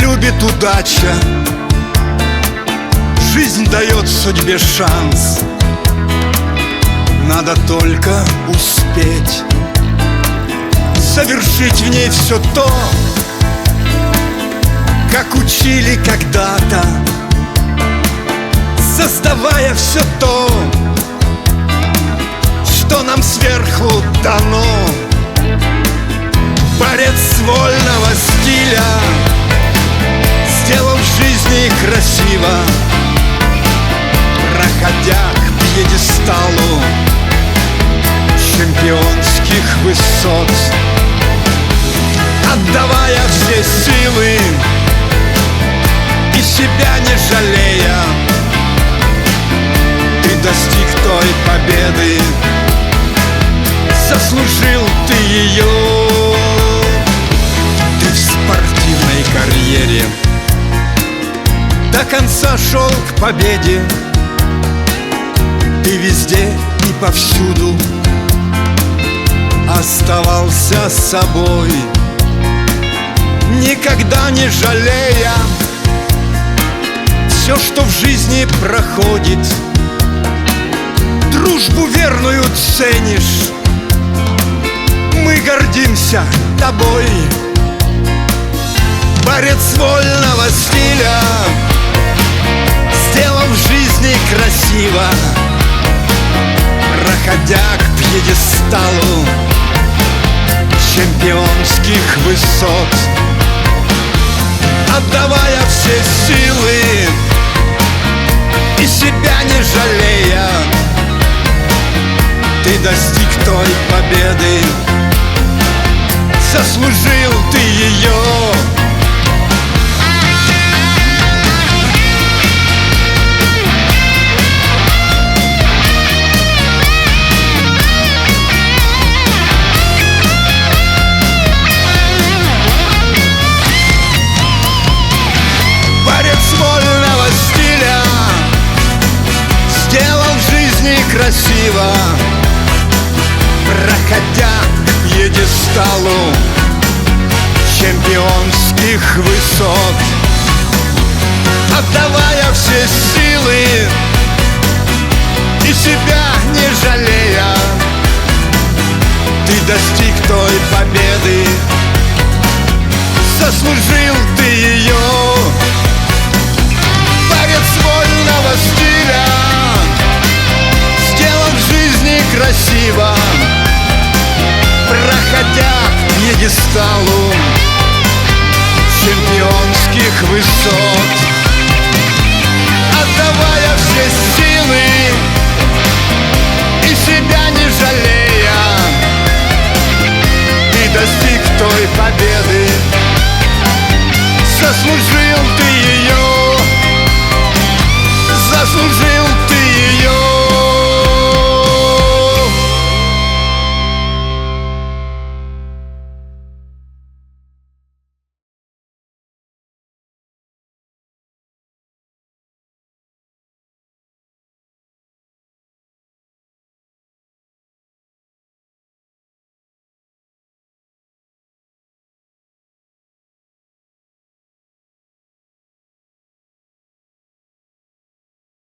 любит удача, жизнь дает судьбе шанс. Надо только успеть совершить в ней все то, как учили когда-то, создавая все то, что нам сверху дано. Борец вольного стиля сделал в жизни красиво, проходя к пьедесталу чемпионских высот, отдавая все силы и себя не жалея. Ты достиг той победы, заслужил ты ее. Ты в спортивной карьере до конца шел к победе. Ты везде и повсюду оставался собой, никогда не жалея. Все, что в жизни проходит, дружбу верную ценишь. Мы гордимся тобой, борец вольного стиля, сделал в жизни красиво, проходя к пьедесталу чемпионских высот, отдавая все силы и себя не жалея. Ты достиг той победы, заслужил ты ее. Вольного стиля сделал в жизни красиво, проходя к пьедесталу чемпионских высот, отдавая все силы и себя не жалея. Ты достиг той победы, заслужил ты ее. Борец вольного стиля сделал в жизни красиво, проходя к пьедесталу чемпионских высот, отдавая все силы и себя не жалея. Ты достиг той победы, заслужил ты ее. Заслужил ты ее.